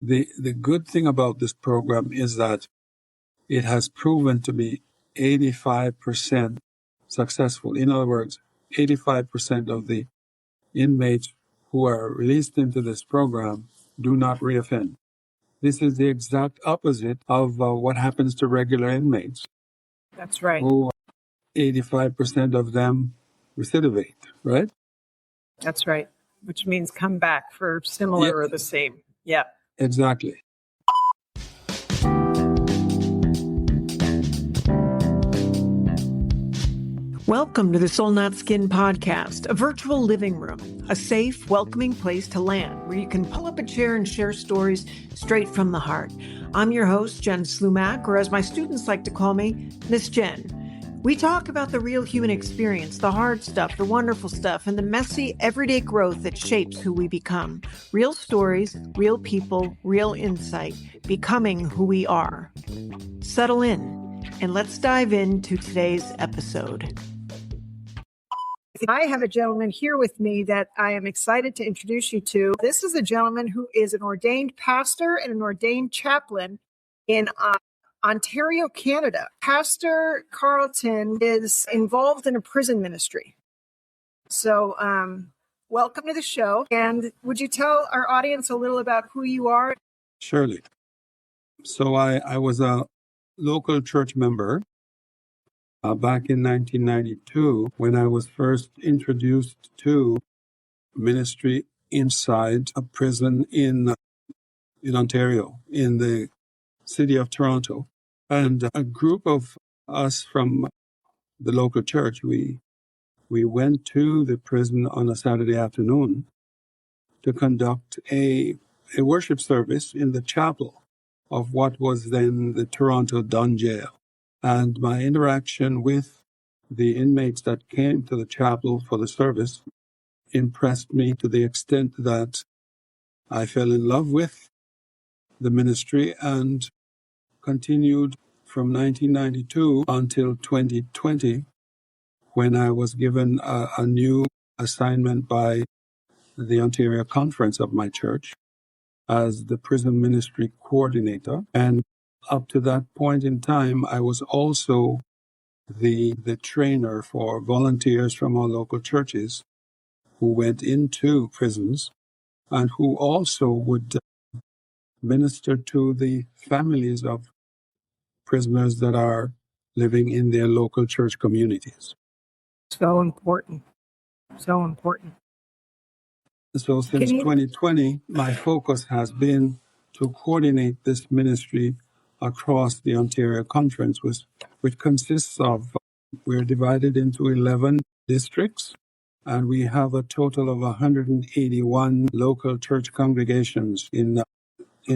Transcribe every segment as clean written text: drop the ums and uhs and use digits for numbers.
The good thing about this program is that it has proven to be 85% successful. In other words, 85% of the inmates who are released into this program do not reoffend. This is the exact opposite of what happens to regular inmates. That's right. Who 85% of them recidivate, right? That's right. Which means come back for similar or the same. Yeah. Exactly. Welcome to the Soul Not Skin podcast, a virtual living room, a safe, welcoming place to land where you can pull up a chair and share stories straight from the heart. I'm your host, Jen Slumack, or as my students like to call me, Miss Jen. We talk about the real human experience, the hard stuff, the wonderful stuff, and the messy, everyday growth that shapes who we become. Real stories, real people, real insight, becoming who we are. Settle in, and let's dive into today's episode. I have a gentleman here with me that I am excited to introduce you to. This is a gentleman who is an ordained pastor and an ordained chaplain in Ontario, Canada. Pastor Carlton is involved in a prison ministry. So welcome to the show. And would you tell our audience a little about who you are? Surely. So I was a local church member back in 1992 when I was first introduced to ministry inside a prison in Ontario, in the city of Toronto. And a group of us from the local church, we went to the prison on a Saturday afternoon to conduct a worship service in the chapel of what was then the Toronto Dun Jail. And my interaction with the inmates that came to the chapel for the service impressed me to the extent that I fell in love with the ministry and continued from 1992 until 2020, when I was given a new assignment by the Ontario Conference of my church as the prison ministry coordinator. And up to that point in time, I was also the trainer for volunteers from our local churches who went into prisons and who also would minister to the families of prisoners that are living in their local church communities. So important. So important. So since 2020, my focus has been to coordinate this ministry across the Ontario Conference, which consists of, we're divided into 11 districts, and we have a total of 181 local church congregations in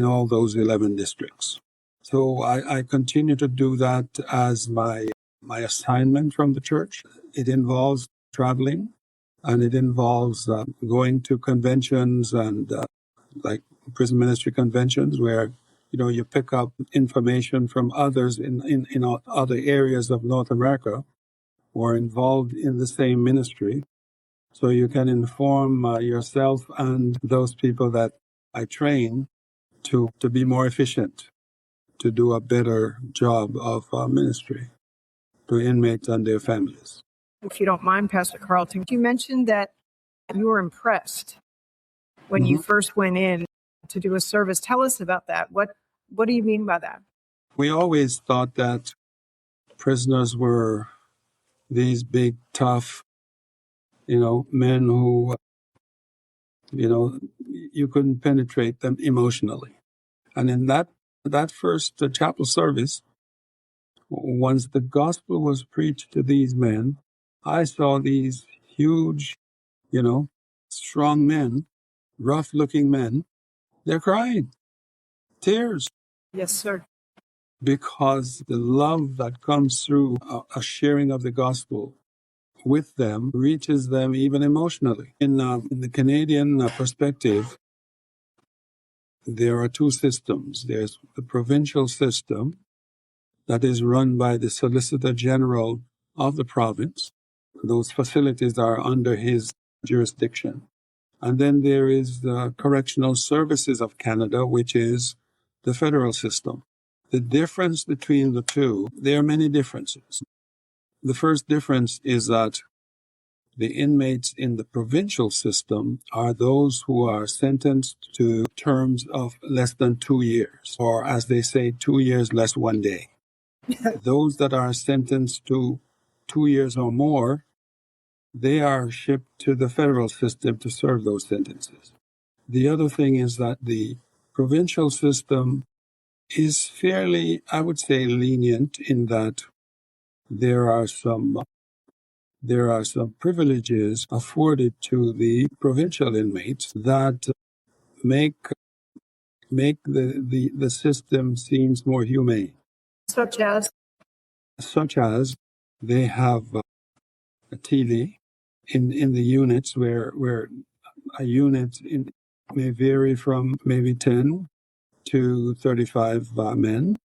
all those 11 districts. So I continue to do that as my assignment from the church. It involves traveling, and it involves going to conventions and like prison ministry conventions where, you pick up information from others in other areas of North America who are involved in the same ministry. So you can inform yourself and those people that I train to be more efficient, to do a better job of ministry to inmates and their families. If you don't mind, Pastor Carlton, you mentioned that you were impressed when you first went in to do a service. Tell us about that. What do you mean by that? We always thought that prisoners were these big, tough, men who, you couldn't penetrate them emotionally. And in that first chapel service, once the gospel was preached to these men, I saw these huge, strong men, rough-looking men. They're crying, tears. Yes, sir. Because the love that comes through a sharing of the gospel with them reaches them even emotionally. In the Canadian perspective, there are two systems. There's the provincial system that is run by the Solicitor General of the province. Those facilities are under his jurisdiction. And then there is the Correctional Services of Canada, which is the federal system. The difference between the two, there are many differences. The first difference is that the inmates in the provincial system are those who are sentenced to terms of less than 2 years, or as they say, 2 years less 1 day. Those that are sentenced to 2 years or more, they are shipped to the federal system to serve those sentences. The other thing is that the provincial system is fairly, I would say, lenient in that there are some privileges afforded to the provincial inmates that make the system seems more humane. Such as they have a TV in the units where a unit may vary from maybe 10 to 35 men.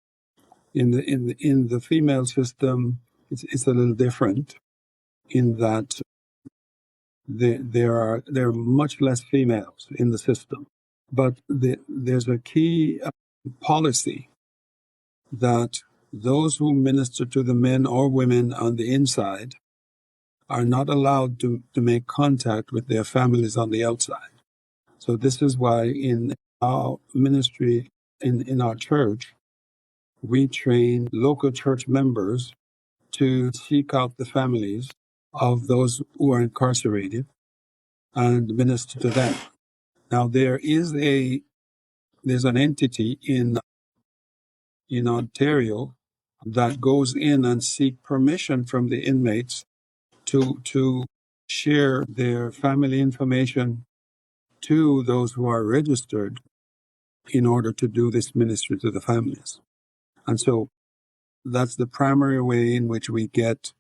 In the female system, it's a little different in that there are much less females in the system. But there's a key policy that those who minister to the men or women on the inside are not allowed to make contact with their families on the outside. So this is why in our ministry, in our church, we train local church members to seek out the families of those who are incarcerated and minister to them. Now there's an entity in Ontario that goes in and seek permission from the inmates to share their family information to those who are registered in order to do this ministry to the families. And so that's the primary way in which we get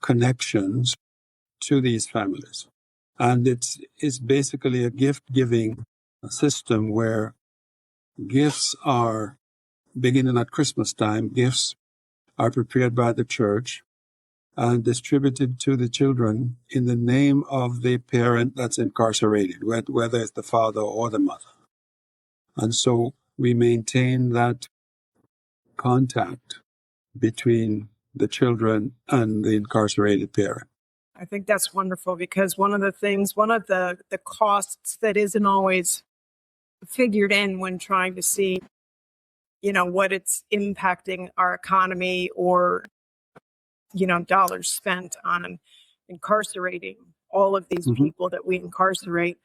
connections to these families. And it's basically a gift-giving system where gifts are, beginning at Christmas time, gifts are prepared by the church and distributed to the children in the name of the parent that's incarcerated, whether it's the father or the mother. And so we maintain that contact between the children and the incarcerated parent. I think that's wonderful because one of the costs that isn't always figured in when trying to see, what it's impacting our economy or, dollars spent on incarcerating all of these people that we incarcerate,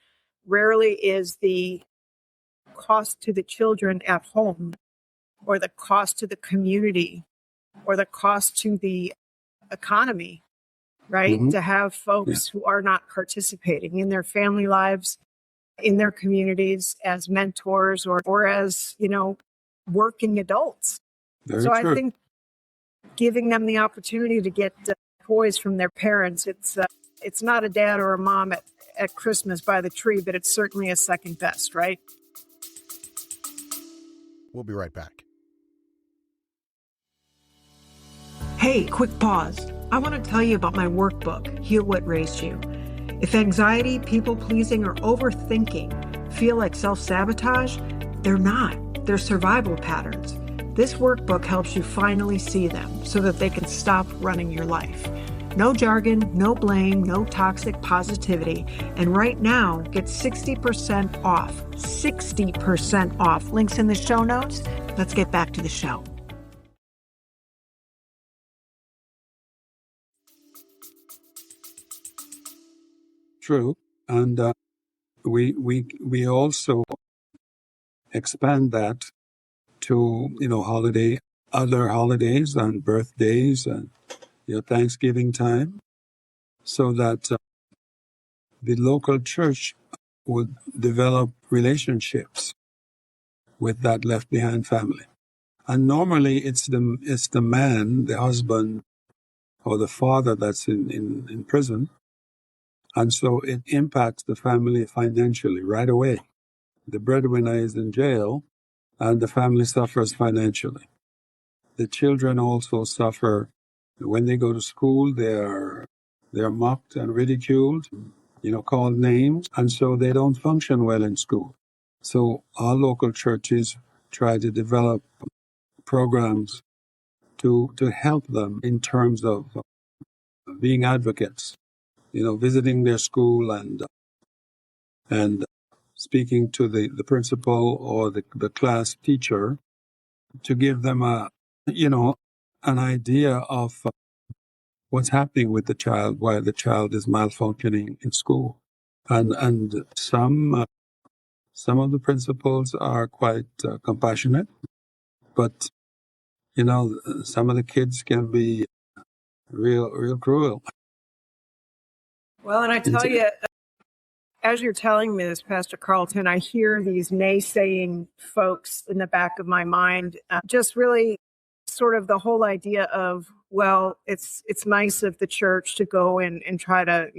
rarely is the cost to the children at home or the cost to the community or the cost to the economy, right? To have folks who are not participating in their family lives, in their communities as mentors or as, working adults. Very true. I think giving them the opportunity to get toys from their parents, it's not a dad or a mom at Christmas by the tree, but it's certainly a second best, right? We'll be right back. Hey, quick pause. I want to tell you about my workbook, Heal What Raised You. If anxiety, people-pleasing, or overthinking feel like self-sabotage, they're not. They're survival patterns. This workbook helps you finally see them so that they can stop running your life. No jargon, no blame, no toxic positivity. And right now, get 60% off. 60% off. Links in the show notes. Let's get back to the show. True. And we also expand that to, other holidays and birthdays and Thanksgiving time, so that the local church would develop relationships with that left behind family. And normally it's the man, the husband, or the father that's in prison. And so it impacts the family financially right away. The breadwinner is in jail and the family suffers financially. The children also suffer. When they go to school, they're mocked and ridiculed. called names, and so they don't function well in school. So our local churches try to develop programs to help them in terms of being advocates, visiting their school and speaking to the principal or the class teacher to give them an idea of what's happening with the child while the child is malfunctioning in school. And some of the principals are quite compassionate, but some of the kids can be real cruel. Well, and I tell you, as you're telling me this, Pastor Carlton, I hear these naysaying folks in the back of my mind, just really sort of the whole idea of, well, it's nice of the church to go and try to,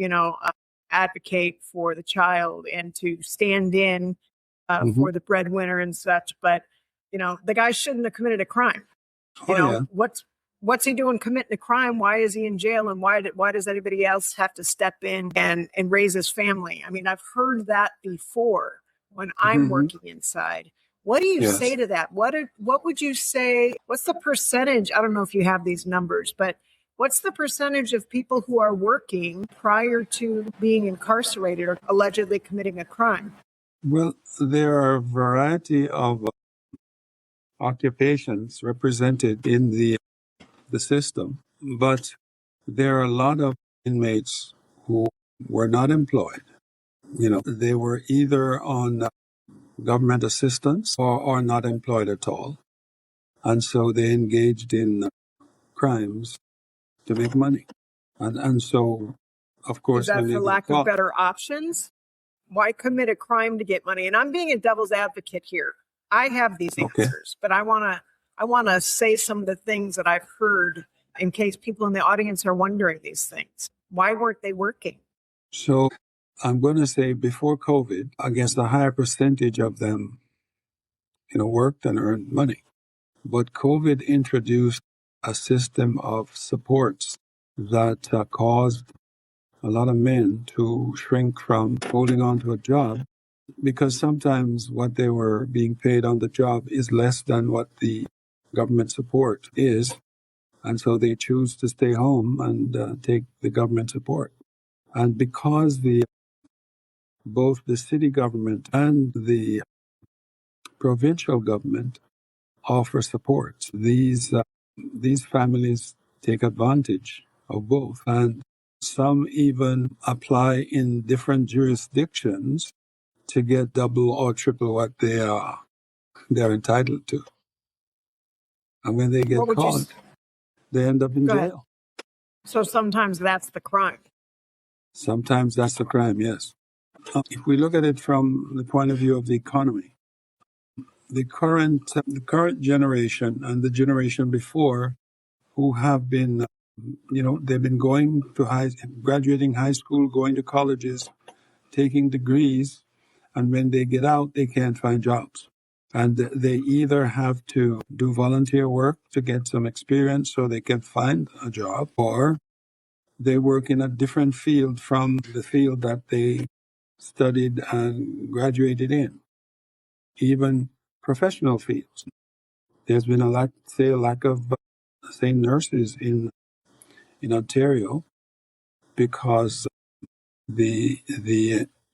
advocate for the child and to stand in for the breadwinner and such. But, the guy shouldn't have committed a crime. What's he doing committing a crime? Why is he in jail? And why does anybody else have to step in and raise his family? I mean, I've heard that before when I'm working inside. What do you say to that? What would you say? What's the percentage? I don't know if you have these numbers, but what's the percentage of people who are working prior to being incarcerated or allegedly committing a crime? Well, there are a variety of occupations represented in the system, but there are a lot of inmates who were not employed. They were either on government assistance or not employed at all. And so they engaged in crimes to make money. And so, of course, is that for lack of better options? Why commit a crime to get money? And I'm being a devil's advocate here. I have these answers, but I want to say some of the things that I've heard in case people in the audience are wondering these things. Why weren't they working? So I'm going to say before COVID, I guess the higher percentage of them, worked and earned money. But COVID introduced a system of supports that caused a lot of men to shrink from holding on to a job because sometimes what they were being paid on the job is less than what the government support is. And so they choose to stay home and take the government support. And because both the city government and the provincial government offer support, these families take advantage of both. And some even apply in different jurisdictions to get double or triple what they're entitled to. And when they get caught, they end up in jail. So sometimes that's the crime. Sometimes that's the crime, yes. If we look at it from the point of view of the economy, the current generation and the generation before who have been, they've been going to graduating high school, going to colleges, taking degrees, and when they get out, they can't find jobs. And they either have to do volunteer work to get some experience so they can find a job, or they work in a different field from the field that they studied and graduated in. Even professional fields. There's been a lack of, nurses in Ontario because the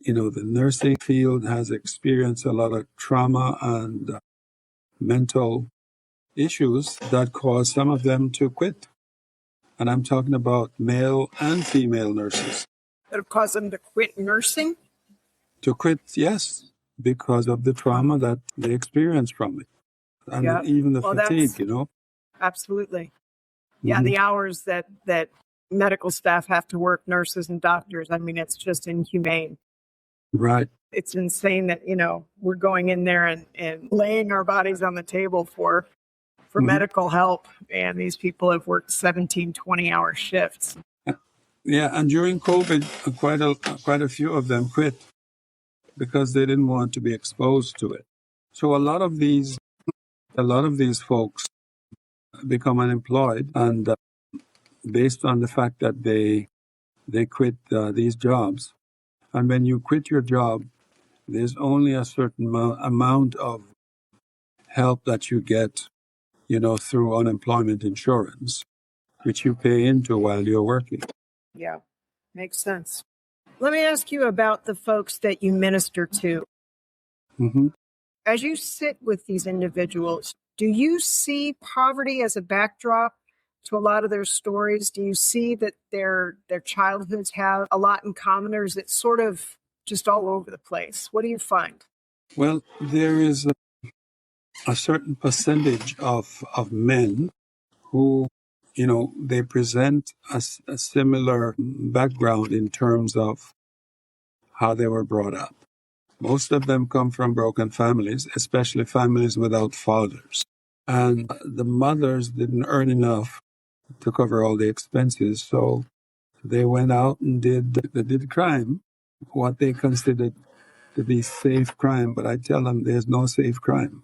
nursing field has experienced a lot of trauma and mental issues that cause some of them to quit. And I'm talking about male and female nurses. That have caused them to quit nursing? To quit, yes, because of the trauma that they experience from it. And even the fatigue, Absolutely. Yeah, the hours that medical staff have to work, nurses and doctors, I mean, it's just inhumane. Right. It's insane that, we're going in there and laying our bodies on the table for medical help. And these people have worked 17, 20-hour shifts. Yeah, and during COVID, quite a few of them quit because they didn't want to be exposed to it. So a lot of these folks become unemployed, and based on the fact that they quit these jobs, And when you quit your job, there's only a certain amount of help that you get, through unemployment insurance, which you pay into while you're working. Yeah, makes sense. Let me ask you about the folks that you minister to. Mm-hmm. As you sit with these individuals, do you see poverty as a backdrop to a lot of their stories? Do you see that their childhoods have a lot in common, or is it sort of just all over the place? What do you find? Well, there is a certain percentage of men who, they present a similar background in terms of how they were brought up. Most of them come from broken families, especially families without fathers. And the mothers didn't earn enough to cover all the expenses, so they went out and did crime, what they considered to be safe crime. But I tell them there's no safe crime,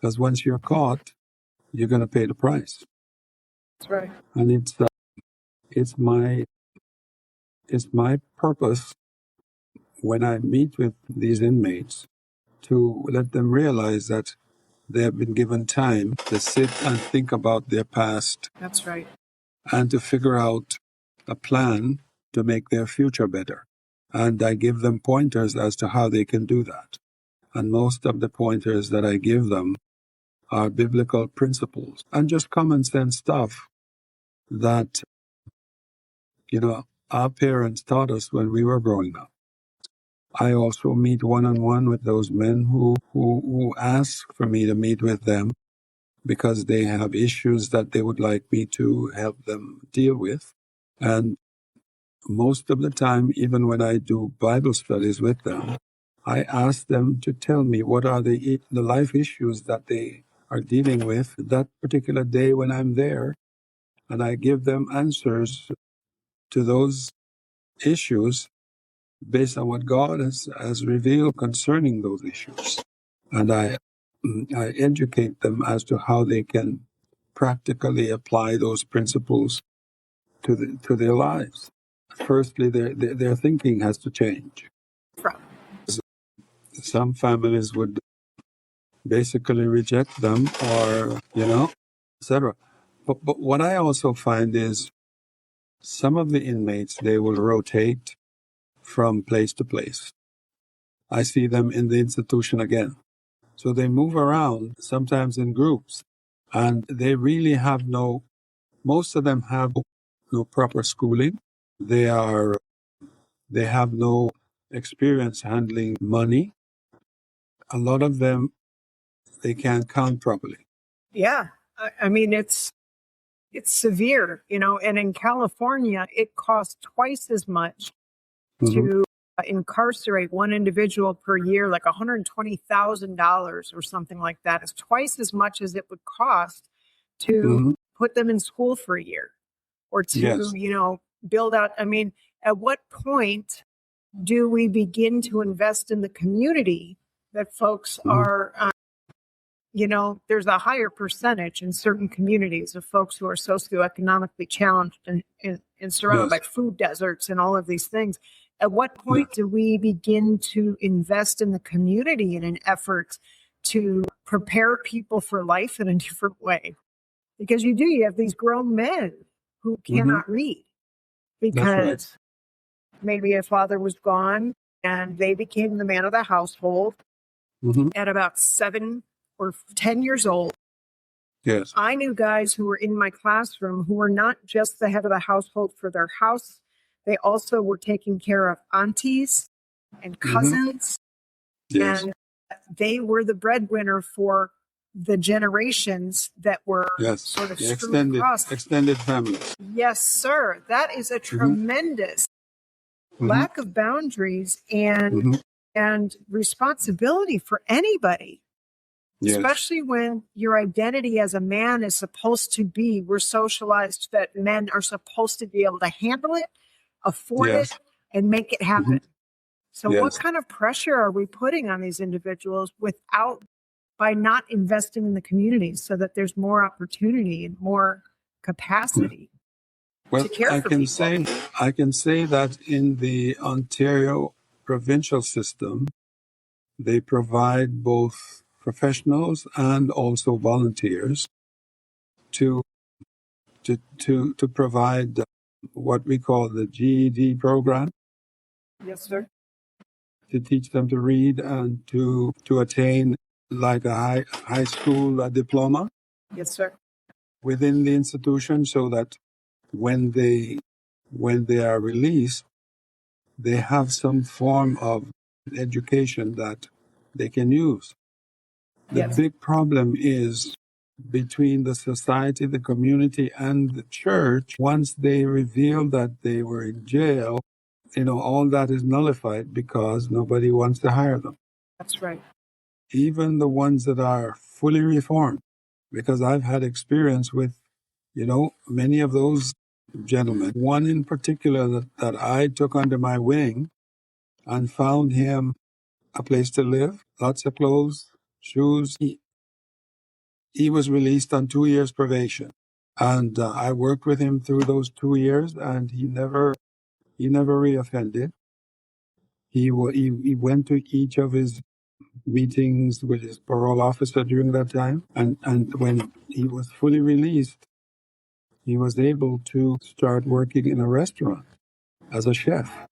because once you're caught, you're going to pay the price. That's right. And it's my purpose when I meet with these inmates to let them realize that they have been given time to sit and think about their past. That's right. And to figure out a plan to make their future better. And I give them pointers as to how they can do that. And most of the pointers that I give them are biblical principles and just common sense stuff that, our parents taught us when we were growing up. I also meet one-on-one with those men who ask for me to meet with them because they have issues that they would like me to help them deal with. And most of the time, even when I do Bible studies with them, I ask them to tell me what are the life issues that they are dealing with that particular day when I'm there. And I give them answers to those issues based on what God has revealed concerning those issues. And I educate them as to how they can practically apply those principles to their lives. Firstly, their thinking has to change. Some families would basically reject them or, etc. But what I also find is some of the inmates, they will rotate from place to place. I see them in the institution again. So they move around, sometimes in groups, and they really have most of them have no proper schooling. They have no experience handling money. A lot of them, they can't count properly. Yeah. I mean, it's severe, and in California, it costs twice as much to incarcerate one individual per year, like $120,000 or something like that. It's twice as much as it would cost to put them in school for a year or to, build out. I mean, at what point do we begin to invest in the community that folks are, there's a higher percentage in certain communities of folks who are socioeconomically challenged and surrounded by food deserts and all of these things. At what point do we begin to invest in the community in an effort to prepare people for life in a different way? Because you have these grown men who cannot read because maybe a father was gone and they became the man of the household at about 7 or 10 years old. Yes. I knew guys who were in my classroom who were not just the head of the household for their house. They also were taking care of aunties and cousins. Yes. And they were the breadwinner for the generations that were sort of extended families. Yes, sir. That is a tremendous lack of boundaries and responsibility for anybody. Yes. Especially when your identity as a man is supposed to be, we're socialized that men are supposed to be able to handle it, afford it, and make it happen. So what kind of pressure are we putting on these individuals by not investing in the community so that there's more opportunity and more capacity to care for people? I can say that in the Ontario provincial system, they provide both professionals and also volunteers to provide what we call the GED program. Yes, sir. To teach them to read and to attain like a high school diploma. Yes, sir. Within the institution, so that when they are released, they have some form of education that they can use. The Yes. big problem is between the society, the community, and the church. Once they reveal that they were in jail, all that is nullified because nobody wants to hire them. That's right. Even the ones that are fully reformed, because I've had experience with, many of those gentlemen. One in particular that I took under my wing and found him a place to live, lots of clothes, shoes. He was released on 2 years probation. And I worked with him through those 2 years, and he never reoffended. He went to each of his meetings with his parole officer during that time. And when he was fully released, he was able to start working in a restaurant as a chef,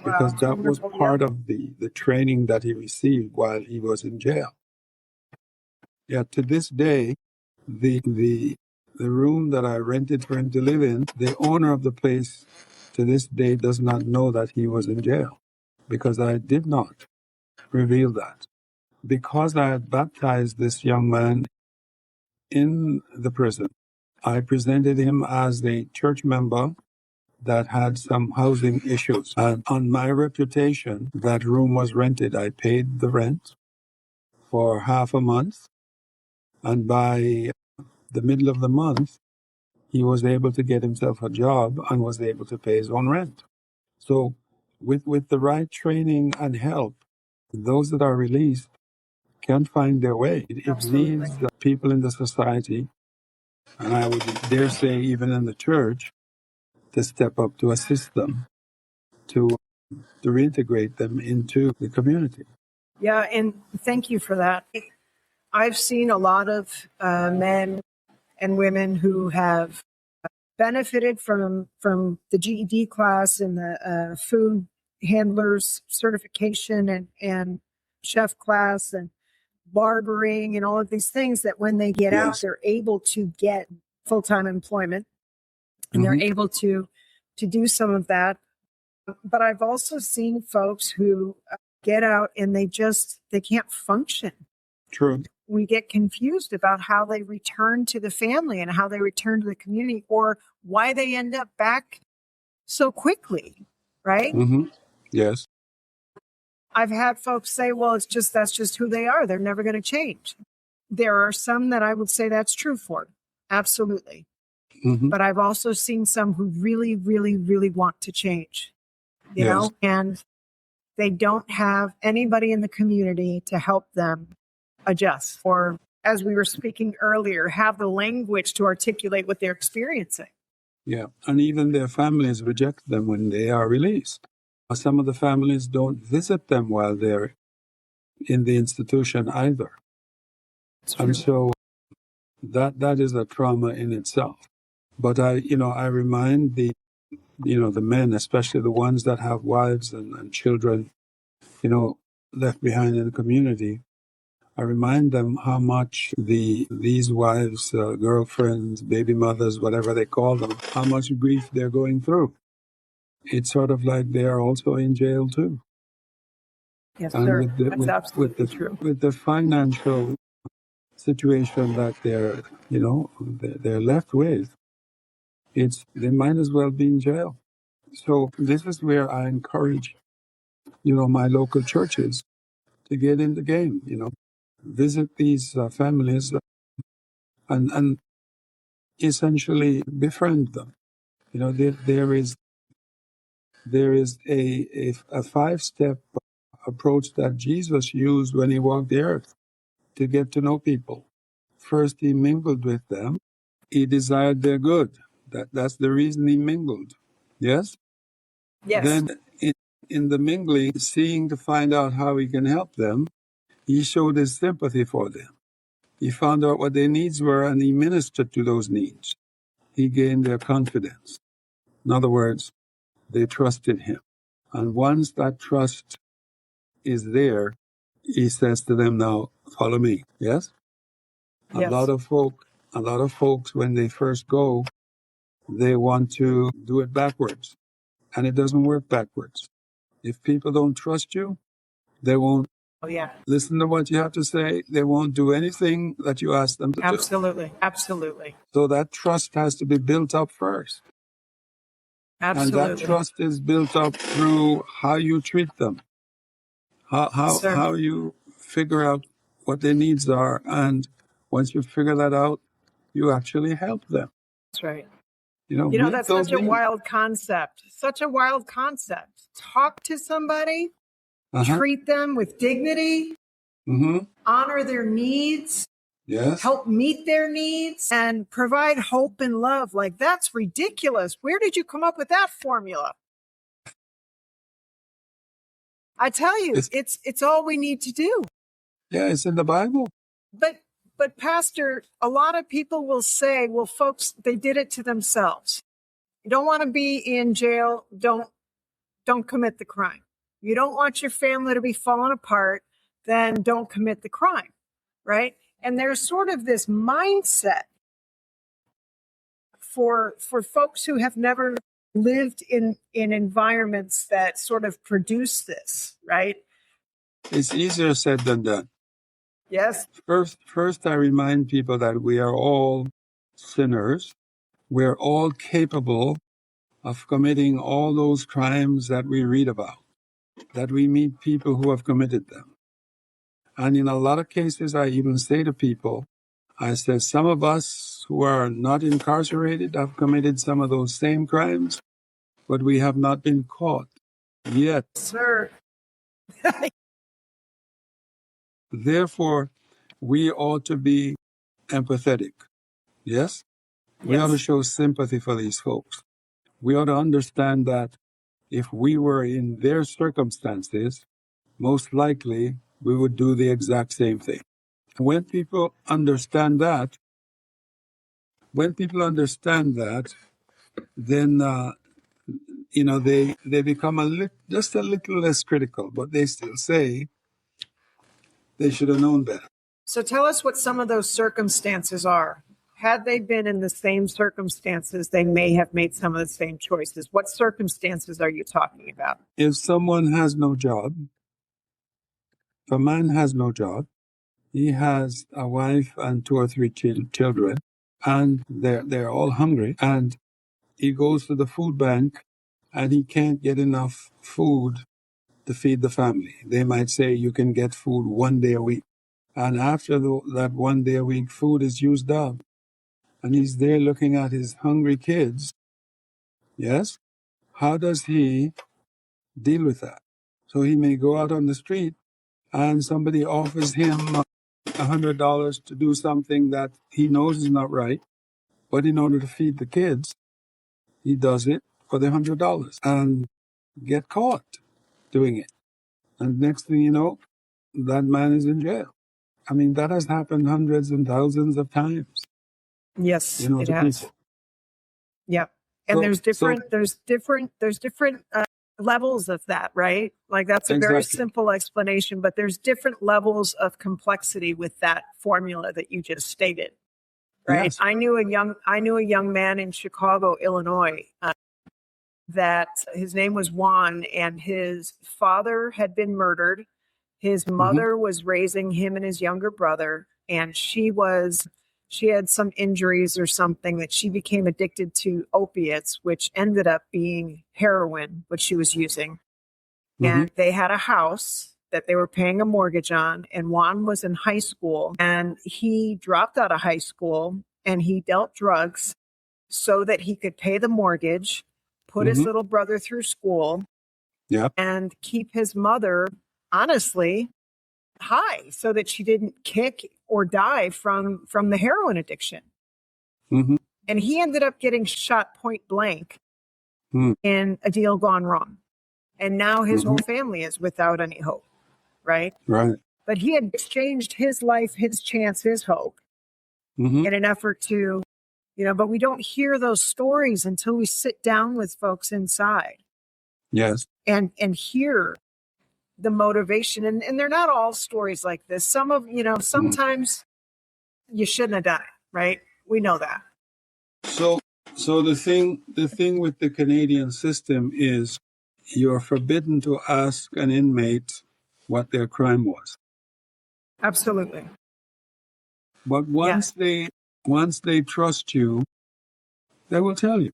because that was part of the training that he received while he was in jail. Yeah, to this day, the room that I rented for him to live in, the owner of the place to this day does not know that he was in jail, because I did not reveal that. Because I had baptized this young man in the prison, I presented him as a church member that had some housing issues. And on my reputation, that room was rented. I paid the rent for half a month. And by the middle of the month, he was able to get himself a job and was able to pay his own rent. So with the right training and help, those that are released can find their way. It needs people in the society, and I would dare say even in the church, to step up to assist them, to reintegrate them into the community. Yeah, and thank you for that. I've seen a lot of men and women who have benefited from the GED class and the food handlers certification and chef class and barbering and all of these things, that when they get out, they're able to get full-time employment and they're able to do some of that. But I've also seen folks who get out and they can't function. True. We get confused about how they return to the family and how they return to the community, or why they end up back so quickly, right? Mm-hmm. Yes. I've had folks say, well, that's just who they are. They're never going to change. There are some that I would say that's true for. Absolutely. Mm-hmm. But I've also seen some who really, really, really want to change, you know, and they don't have anybody in the community to help them adjust, or, as we were speaking earlier, have the language to articulate what they're experiencing. Yeah, and even their families reject them when they are released. Some of the families don't visit them while they're in the institution either. And so that is a trauma in itself. But I remind the men, especially the ones that have wives and children, left behind in the community. I remind them how much these wives, girlfriends, baby mothers, whatever they call them, how much grief they're going through. It's sort of like they are also in jail too. Yes, and sir. That's absolutely true. With the financial situation that they're left with, they might as well be in jail. So this is where I encourage, my local churches to get in the game. Visit these families and essentially befriend them. There is a 5-step approach that Jesus used when he walked the earth to get to know people. First, he mingled with them. He desired their good. That's the reason he mingled. Yes? Yes. Then in the mingling, seeing to find out how he can help them, he showed his sympathy for them. He found out what their needs were and he ministered to those needs. He gained their confidence. In other words, they trusted him. And once that trust is there, he says to them, now follow me. Yes? A Yes. lot of folks, when they first go, they want to do it backwards. And it doesn't work backwards. If people don't trust you, they won't listen to what you have to say. They won't do anything that you ask them to do. Absolutely. So that trust has to be built up first. Absolutely. And that trust is built up through how you treat them, how you figure out what their needs are. And once you figure that out, you actually help them. That's right. meet That's those such a needs. wild concept. Talk to somebody, treat them with dignity, honor their needs, help meet their needs, and provide hope and love. Like, that's ridiculous. Where did you come up with that formula? I tell you, it's all we need to do. Yeah, it's in the Bible. But Pastor, a lot of people will say, well, folks, they did it to themselves. You don't want to be in jail. Don't commit the crime. You don't want your family to be falling apart, then don't commit the crime, right? And there's sort of this mindset for folks who have never lived in environments that sort of produce this, right? It's easier said than done. Yes. First, I remind people that we are all sinners. We're all capable of committing all those crimes that we read about, that we meet people who have committed them. And in a lot of cases, I even say to people, I say, some of us who are not incarcerated have committed some of those same crimes, but we have not been caught yet. Sir. Therefore, we ought to be empathetic. Yes? We ought to show sympathy for these folks. We ought to understand that if we were in their circumstances, most likely we would do the exact same thing. When people understand that, then they become just a little less critical, but they still say they should have known better. So tell us what some of those circumstances are. Had they been in the same circumstances, they may have made some of the same choices. What circumstances are you talking about? If someone has no job, if a man has no job, he has a wife and 2 or 3 children, and they're all hungry, and he goes to the food bank and he can't get enough food to feed the family. They might say you can get food 1 day a week. And after that 1 day a week, food is used up. And he's there looking at his hungry kids. Yes? How does he deal with that? So he may go out on the street and somebody offers him $100 to do something that he knows is not right. But in order to feed the kids, he does it for the $100 and get caught doing it. And next thing you know, that man is in jail. I mean, that has happened hundreds and thousands of times. Yes, it has. People. Yeah. And there's different levels of that, right? Like, that's a very simple explanation, but there's different levels of complexity with that formula that you just stated. Right. Yes. I knew a young man in Chicago, Illinois, that his name was Juan, and his father had been murdered. His mother was raising him and his younger brother, and she had some injuries or something that she became addicted to opiates, which ended up being heroin, which she was using. And they had a house that they were paying a mortgage on, and Juan was in high school, and he dropped out of high school and he dealt drugs so that he could pay the mortgage, put his little brother through school, and keep his mother, honestly, high so that she didn't kick or die from the heroin addiction. And he ended up getting shot point blank in a deal gone wrong. And now his whole family is without any hope, right? Right. But he had exchanged his life, his chance, his hope in an effort to, but we don't hear those stories until we sit down with folks inside. Yes. And hear the motivation. And they're not all stories like this. Some of, sometimes you shouldn't have done it, right? We know that. So the thing with the Canadian system is you're forbidden to ask an inmate what their crime was. Absolutely. But once they trust you, they will tell you.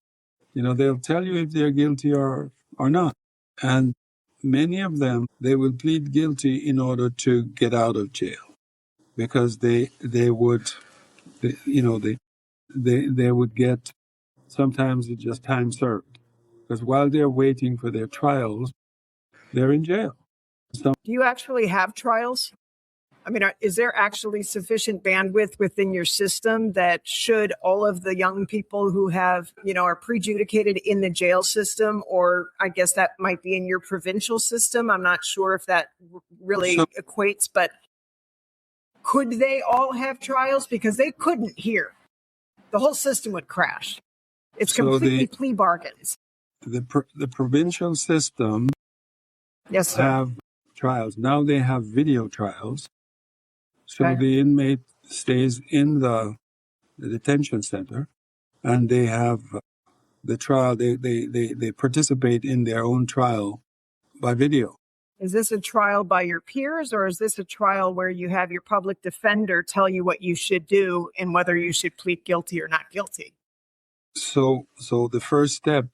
They'll tell you if they're guilty or not. And many of them, they will plead guilty in order to get out of jail, because they would get, sometimes it's just time served, because while they're waiting for their trials, they're in jail. Do you actually have trials? I mean, is there actually sufficient bandwidth within your system that should all of the young people who have, are prejudicated in the jail system, or I guess that might be in your provincial system? I'm not sure if that really equates, but could they all have trials? Because they couldn't here. The whole system would crash. It's completely plea bargains. The provincial system have trials. Now they have video trials. So the inmate stays in the detention center, and they have the trial. They participate in their own trial by video. Is this a trial by your peers, or is this a trial where you have your public defender tell you what you should do and whether you should plead guilty or not guilty? So the first step,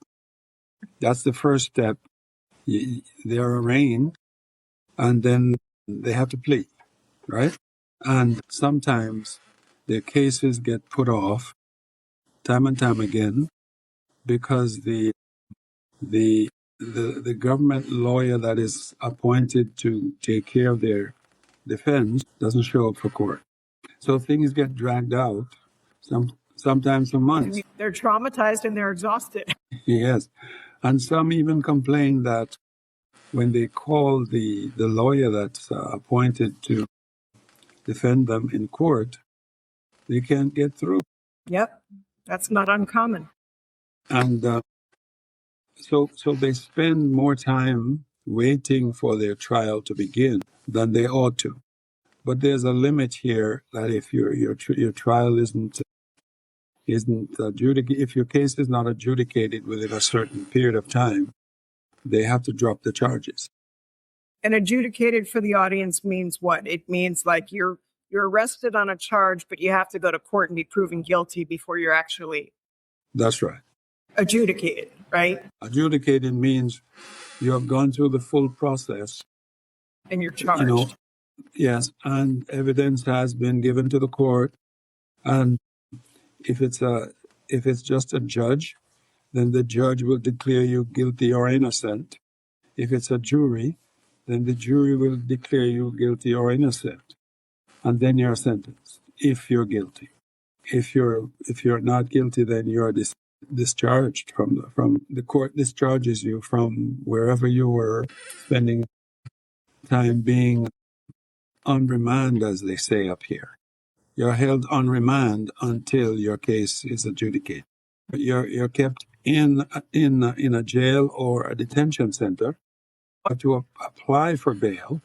that's the first step. They're arraigned, and then they have to plead, right? And sometimes their cases get put off time and time again because the government lawyer that is appointed to take care of their defense doesn't show up for court. So things get dragged out, sometimes for months. They're traumatized and they're exhausted. Yes. And some even complain that when they call the lawyer that's appointed to defend them in court, they can't get through. Yep, that's not uncommon. And so they spend more time waiting for their trial to begin than they ought to. But there's a limit here that if your trial isn't adjudicated, if your case is not adjudicated within a certain period of time, they have to drop the charges. And adjudicated for the audience means what? It means like you're arrested on a charge, but you have to go to court and be proven guilty before you're actually. That's right. Adjudicated, right? Adjudicated means you have gone through the full process. And you're charged. Yes, and evidence has been given to the court. And if it's just a judge, then the judge will declare you guilty or innocent. If it's a jury, then the jury will declare you guilty or innocent. And then you're sentenced, if you're guilty. If you're not guilty, then you're discharged from the court discharges you from wherever you were spending time being on remand, as they say up here. You're held on remand until your case is adjudicated. You're kept in a jail or a detention center to apply for bail,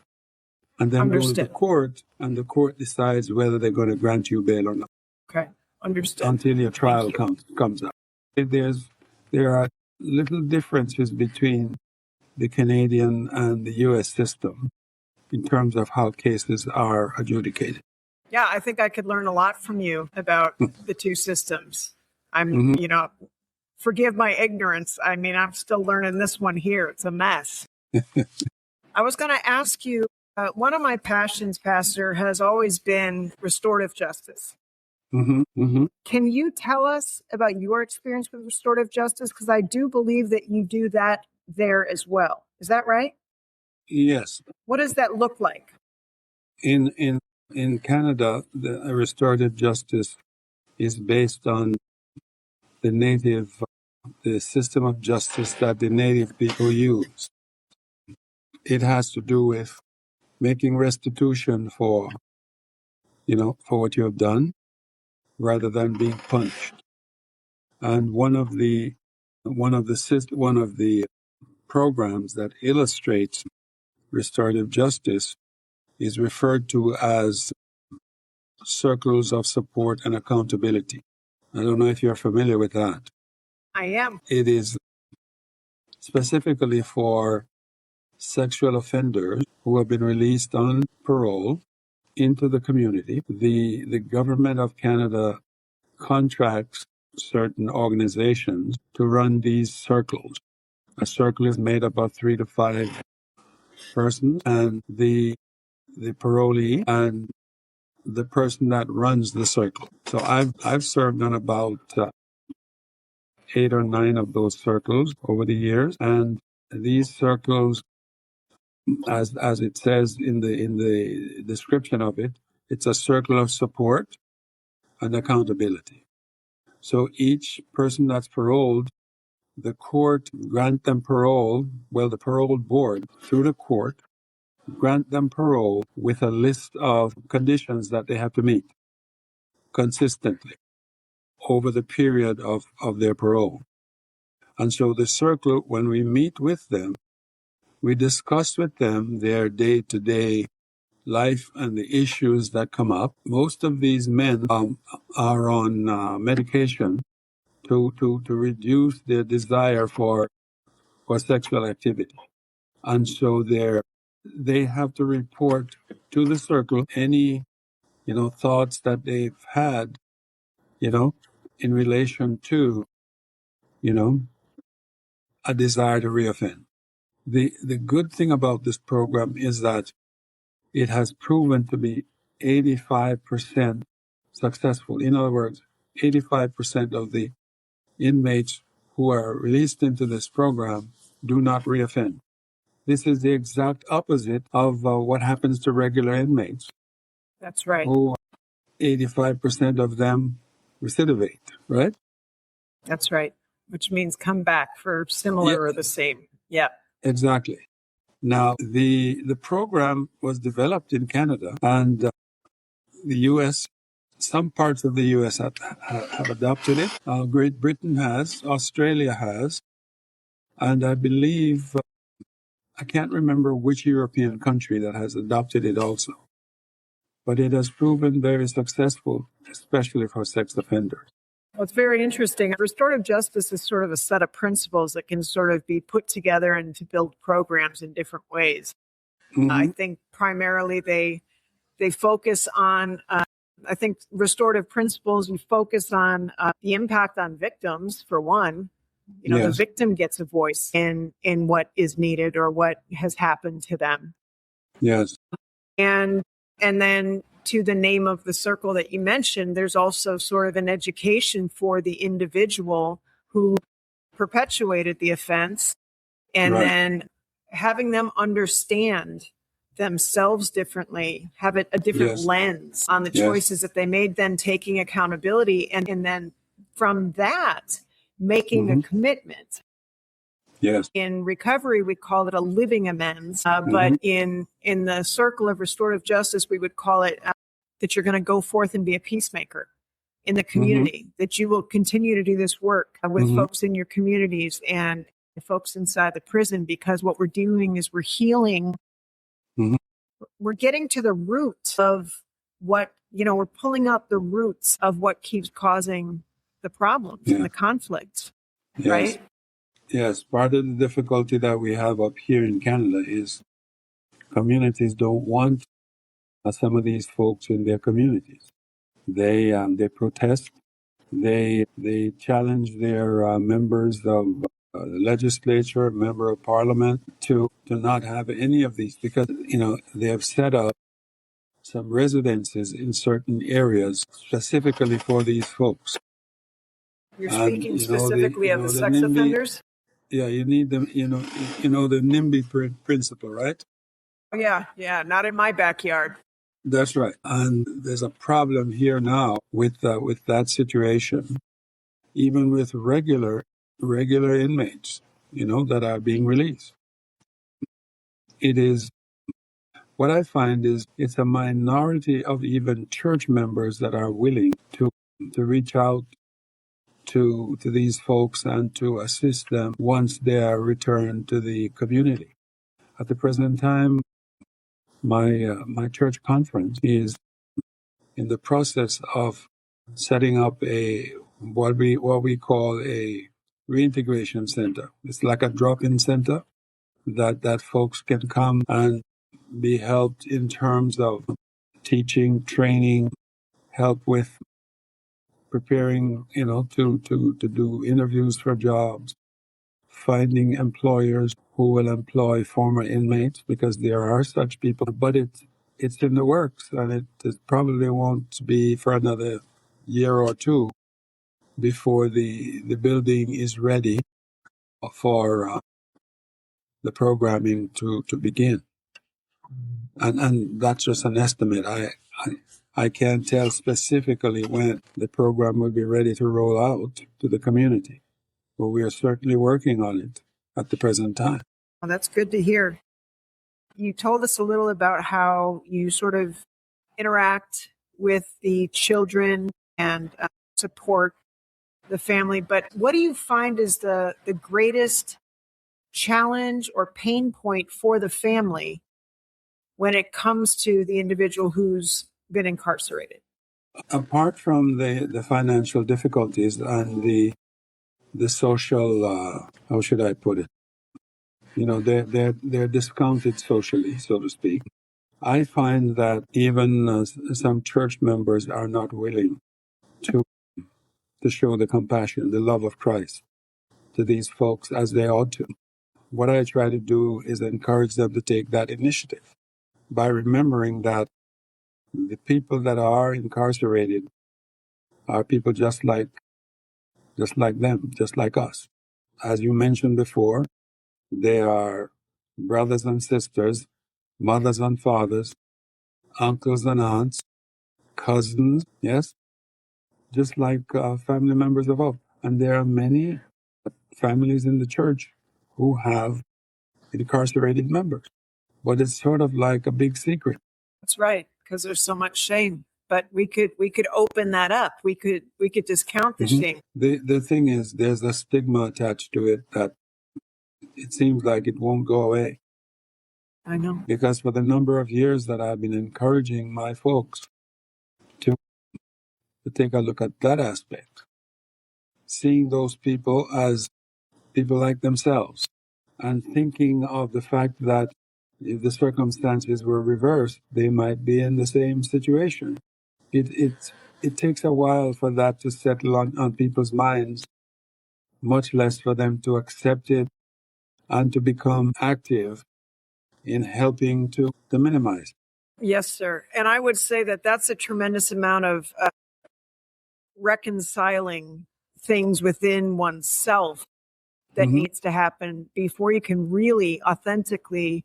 and then go to the court, and the court decides whether they're going to grant you bail or not. Okay, understood. Until your trial comes up. There are little differences between the Canadian and the U.S. system in terms of how cases are adjudicated. Yeah, I think I could learn a lot from you about the two systems. Forgive my ignorance. I mean, I'm still learning this one here. It's a mess. I was going to ask you, one of my passions, Pastor, has always been restorative justice. Can you tell us about your experience with restorative justice? Because I do believe that you do that there as well. Is that right? Yes. What does that look like? In Canada, the restorative justice is based on the system of justice that the native people use. it has to do with making restitution for what you have done, rather than being punished. And one of the programs that illustrates restorative justice is referred to as circles of support and accountability. I don't know if you're familiar with that. I am. It is specifically for sexual offenders who have been released on parole into the community. The government of Canada contracts certain organizations to run these circles. A circle is made up of 3 to 5 persons, and the parolee and the person that runs the circle. So I've served on about 8 or 9 of those circles over the years, and these circles, as it says in the description of it, it's a circle of support and accountability. So each person that's paroled, the court grant them parole. Well, the parole board, through the court, grant them parole with a list of conditions that they have to meet consistently over the period of their parole. And so the circle, when we meet with them, we discuss with them their day-to-day life and the issues that come up. Most of these men are on medication to reduce their desire for sexual activity. And so they have to report to the circle any, thoughts that they've had, in relation to, a desire to reoffend. The good thing about this program is that it has proven to be 85% successful. In other words, 85% of the inmates who are released into this program do not reoffend. This is the exact opposite of what happens to regular inmates. That's right. Who 85% of them recidivate, right? That's right. Which means come back for similar or the same. Yeah. Exactly. Now, the program was developed in Canada, and the U.S., some parts of the U.S. have adopted it. Great Britain has, Australia has, and I believe, I can't remember which European country that has adopted it also. But it has proven very successful, especially for sex offenders. Well, it's very interesting. Restorative justice is sort of a set of principles that can sort of be put together and to build programs in different ways. Mm-hmm. I think primarily they focus on, I think restorative principles, you focus on the impact on victims, for one. The victim gets a voice in what is needed or what has happened to them. Yes. And then to the name of the circle that you mentioned, there's also sort of an education for the individual who perpetuated the offense, and then having them understand themselves differently, have a different lens on the choices that they made, then taking accountability, and then from that, making a commitment. Yes. In recovery, we call it a living amends, but in the circle of restorative justice, we would call it that you're going to go forth and be a peacemaker in the community, that you will continue to do this work with folks in your communities and folks inside the prison, because what we're doing is we're healing. We're getting to the roots of what, we're pulling up the roots of what keeps causing the problems and the conflicts, right? Yes, part of the difficulty that we have up here in Canada is communities don't want some of these folks in their communities. They protest. They challenge their members of the legislature, member of parliament, to not have any of these, because they have set up some residences in certain areas specifically for these folks. You're speaking specifically of the sex offenders? Yeah, you need them, the NIMBY principle, right? Yeah, not in my backyard. That's right. And there's a problem here now with that situation, even with regular inmates, that are being released. it is, what I find is it's a minority of even church members that are willing to reach out to these folks and to assist them once they are returned to the community. At the present time, my church conference is in the process of setting up what we call a reintegration center. It's like a drop-in center that folks can come and be helped in terms of teaching, training, help with preparing, to do interviews for jobs, finding employers who will employ former inmates, because there are such people. But it's in the works, and it probably won't be for another year or two before the building is ready for the programming to begin. And that's just an estimate. I can't tell specifically when the program will be ready to roll out to the community, but we are certainly working on it at the present time. Well, that's good to hear. You told us a little about how you sort of interact with the children and support the family, but what do you find is the greatest challenge or pain point for the family when it comes to the individual who's been incarcerated? Apart from the financial difficulties and the social, how should I put it? They're discounted socially, so to speak. I find that even some church members are not willing to show the compassion, the love of Christ to these folks as they ought to. What I try to do is encourage them to take that initiative by remembering that the people that are incarcerated are people just like them, just like us. As you mentioned before, they are brothers and sisters, mothers and fathers, uncles and aunts, cousins, yes, just like family members of all. And there are many families in the church who have incarcerated members. But it's sort of like a big secret. That's right, because there's so much shame. But we could open that up. We could discount the shame. The thing is, there's a stigma attached to it that it seems like it won't go away. I know. Because for the number of years that I've been encouraging my folks to take a look at that aspect, seeing those people as people like themselves, and thinking of the fact that if the circumstances were reversed, they might be in the same situation. It takes a while for that to settle on people's minds, much less for them to accept it and to become active in helping to minimize. Yes, sir. And I would say that that's a tremendous amount of reconciling things within oneself that needs to happen before you can really authentically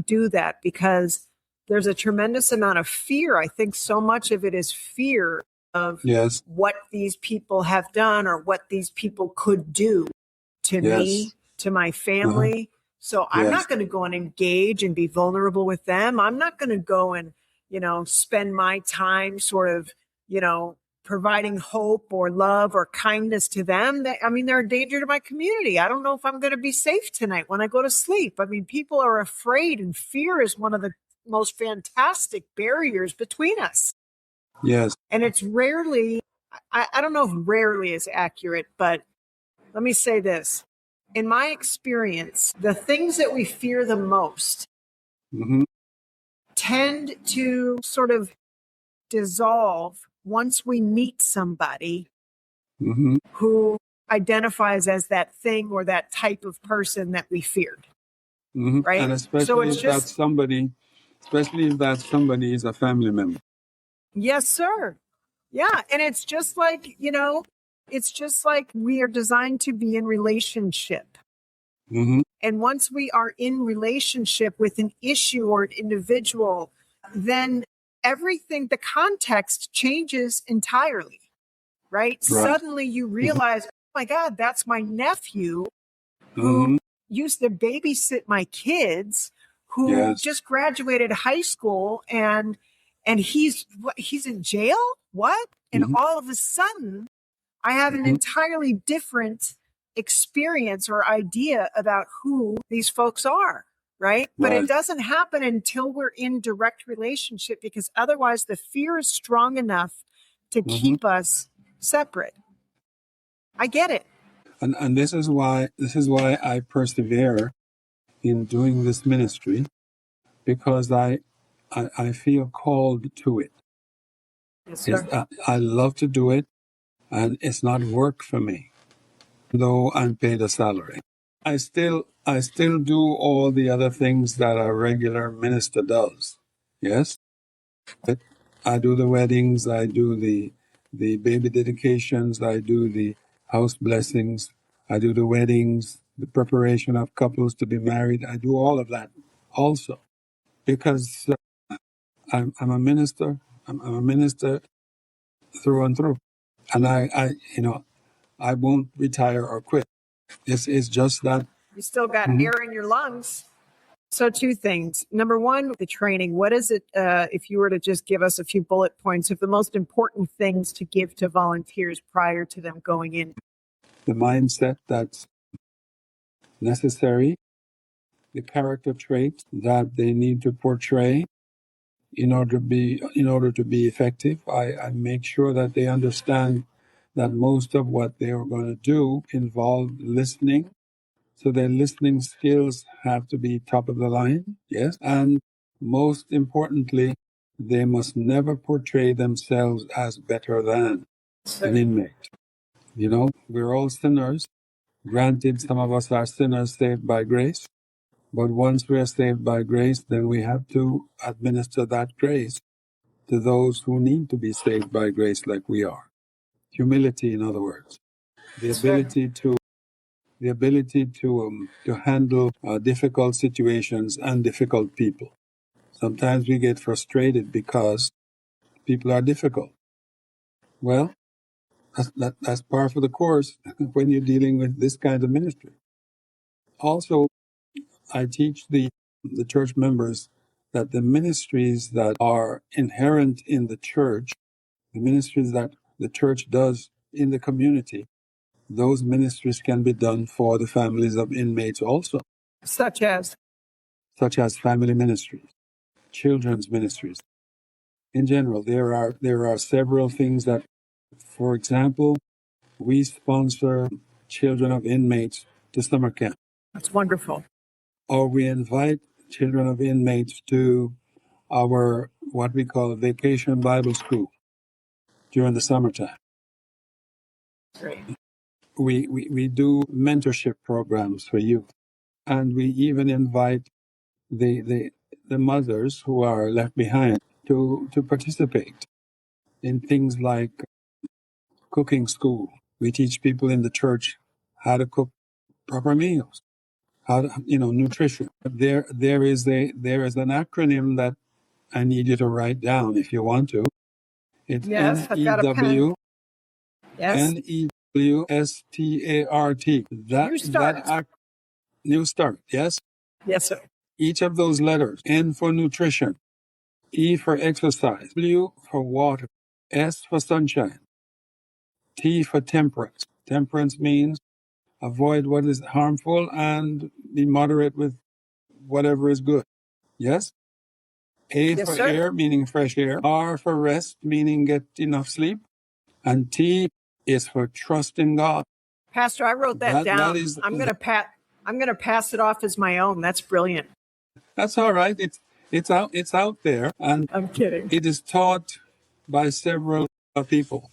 do that, because there's a tremendous amount of fear. I think so much of it is fear of what these people have done or what these people could do to me, to my family. So I'm not going to go and engage and be vulnerable with them. I'm not going to go and, spend my time sort of, providing hope or love or kindness to them. They're a danger to my community. I don't know if I'm going to be safe tonight when I go to sleep. People are afraid, and fear is one of the most fantastic barriers between us. Yes. And it's rarely, I don't know if rarely is accurate, but let me say this. In my experience, the things that we fear the most tend to sort of dissolve once we meet somebody who identifies as that thing or that type of person that we feared. Right? And especially if that somebody is a family member. Yes, sir. Yeah. And it's just like, we are designed to be in relationship. And once we are in relationship with an issue or an individual, then everything, the context changes entirely, right? Suddenly you realize, oh my God, that's my nephew who used to babysit my kids, who Yes. just graduated high school and he's in jail? What? And Mhm. all of a sudden, I have an Mhm. entirely different experience or idea about who these folks are, right? But it Right. doesn't happen until we're in direct relationship, because otherwise the fear is strong enough to Mhm. keep us separate. I get it. And this is why I persevere in doing this ministry, because I feel called to it. Yes, Yes, sir. I love to do it, and it's not work for me, though I'm paid a salary. I still do all the other things that a regular minister does. Yes, I do the weddings, I do the baby dedications, I do the house blessings, I do the weddings, the preparation of couples to be married. I do all of that also, because I'm a minister. I'm a minister through and through, and I won't retire or quit. It's just that. You still got Mhm. air in your lungs. So two things. Number one, the training. What is it, if you were to just give us a few bullet points of the most important things to give to volunteers prior to them going in? The mindset that's necessary, the character traits that they need to portray in order to be effective. I make sure that they understand that most of what they are going to do involve listening. So their listening skills have to be top of the line. Yes. And most importantly, they must never portray themselves as better than an inmate. We're all sinners. Granted, some of us are sinners saved by grace. But once we are saved by grace, then we have to administer that grace to those who need to be saved by grace, like we are. Humility, in other words, the ability to to handle difficult situations and difficult people. Sometimes we get frustrated because people are difficult. Well, that's par for the course when you're dealing with this kind of ministry. Also, I teach the church members that the ministries that are inherent in the church, the ministries that the church does in the community, those ministries can be done for the families of inmates also, Such as? such as family ministries, children's ministries. In general, there are several things that, for example, we sponsor children of inmates to summer camp, That's wonderful. or we invite children of inmates to our what we call vacation Bible school during the summertime. Great. We do mentorship programs for youth, and we even invite the mothers who are left behind to participate in things like cooking school. We teach people in the church how to cook proper meals, how to, nutrition. There is an acronym that I need you to write down if you want to. It's Yes, I've got a pen. Yes. NEWSTART. New start. New start. Yes. Yes, sir. Each of those letters: N for nutrition, E for exercise, W for water, S for sunshine, T for temperance. Temperance means avoid what is harmful and be moderate with whatever is good. Yes. A Yes, for sir. air, meaning fresh air. R for rest, meaning get enough sleep. And T is for trust in God. Pastor, I wrote that That down. is I'm gonna pass it off as my own. That's brilliant. that's all right. It's out there, and I'm kidding. it is taught by several people.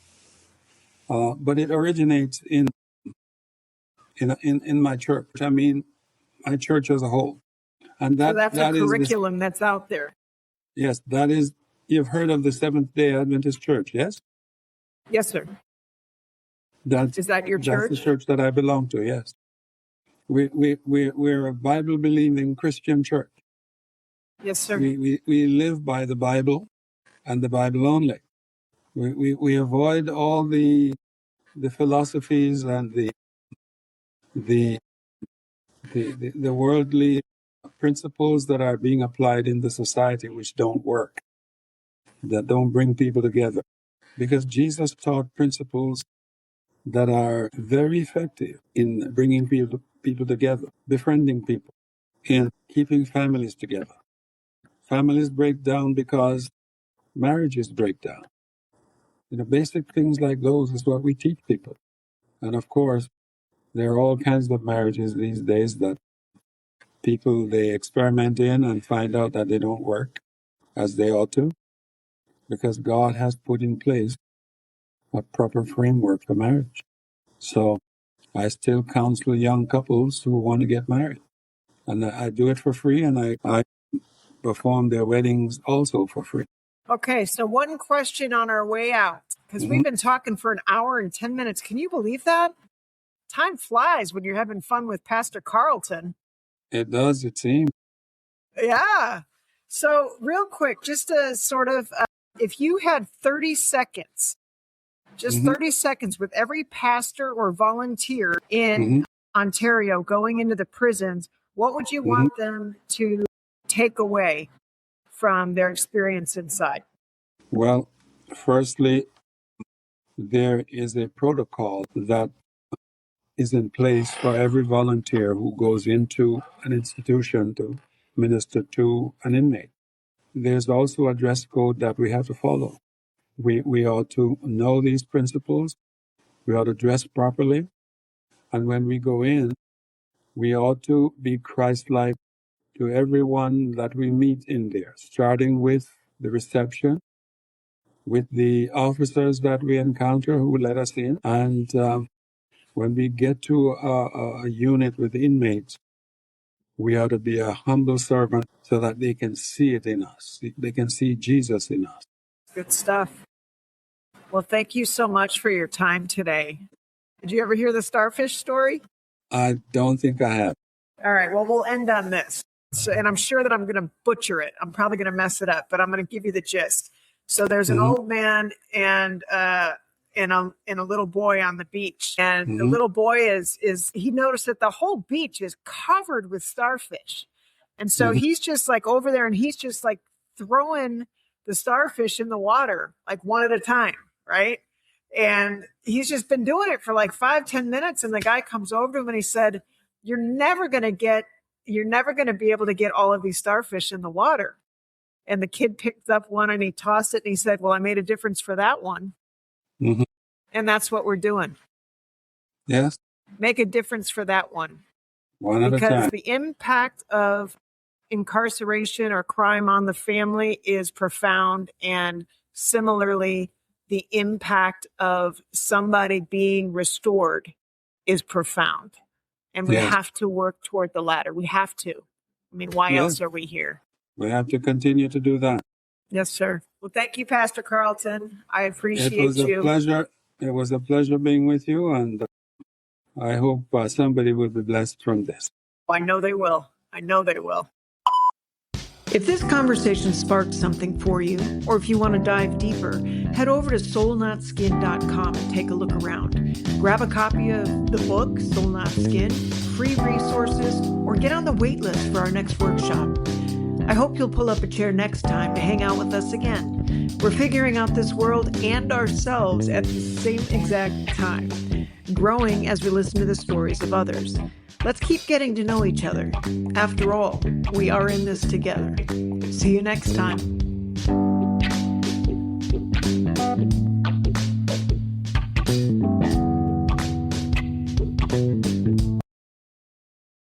But it originates in my church. I mean, my church as a whole, and So that that's a that is this. curriculum that's out there. Yes, that is. You've heard of the Seventh Day Adventist Church, yes? Yes, sir. That's Is that your that's the church? church that I belong to. Yes, we're a Bible believing Christian church. Yes, sir. We live by the Bible and the Bible only. We avoid all the philosophies and the worldly principles that are being applied in the society which don't work, that don't bring people together. Because Jesus taught principles that are very effective in bringing people together, befriending people, in keeping families together. Families break down because marriages break down. Basic things like those is what we teach people. And of course, there are all kinds of marriages these days that people, they experiment in and find out that they don't work as they ought to, because God has put in place a proper framework for marriage. So I still counsel young couples who want to get married. And I do it for free, and I perform their weddings also for free. Okay, so one question on our way out, because we've been talking for an hour and 10 minutes. Can you believe that? Time flies when you're having fun with Pastor Carlton. It does, it seems. Yeah. So real quick, just to sort of, if you had 30 seconds, just 30 seconds with every pastor or volunteer in Ontario going into the prisons, what would you want them to take away from their experience inside? Well, firstly, there is a protocol that is in place for every volunteer who goes into an institution to minister to an inmate. There's also a dress code that we have to follow. We ought to know these principles. We ought to dress properly. And when we go in, we ought to be Christ-like to everyone that we meet in there, starting with the reception, with the officers that we encounter who let us in. And when we get to a unit with inmates, we ought to be a humble servant so that they can see it in us. They can see Jesus in us. Good stuff. Well, thank you so much for your time today. Did you ever hear the starfish story? I don't think I have. All right. Well, we'll end on this. So, and I'm sure that I'm going to butcher it. I'm probably going to mess it up, but I'm going to give you the gist. So there's an old man and a little boy on the beach. And the little boy he noticed that the whole beach is covered with starfish. And so he's just like over there and he's just like throwing the starfish in the water, like one at a time. Right. And he's just been doing it for like 5-10 minutes. And the guy comes over to him and he said, you're never going to be able to get all of these starfish in the water. And the kid picked up one and he tossed it and he said, well, I made a difference for that one. And that's what we're doing. Yes. Make a difference for that one. One at a time. Because the impact of incarceration or crime on the family is profound. And similarly, the impact of somebody being restored is profound. And we have to work toward the latter. We have to. I mean, why else are we here? We have to continue to do that. Yes, sir. Well, thank you, Pastor Carlton. I appreciate you. It was a pleasure. It was a pleasure being with you, and I hope somebody will be blessed from this. I know they will. I know they will. If this conversation sparked something for you, or if you want to dive deeper, head over to soulnotskin.com and take a look around. Grab a copy of the book, Soul Not Skin, free resources, or get on the wait list for our next workshop. I hope you'll pull up a chair next time to hang out with us again. We're figuring out this world and ourselves at the same exact time, growing as we listen to the stories of others. Let's keep getting to know each other. After all, we are in this together. See you next time.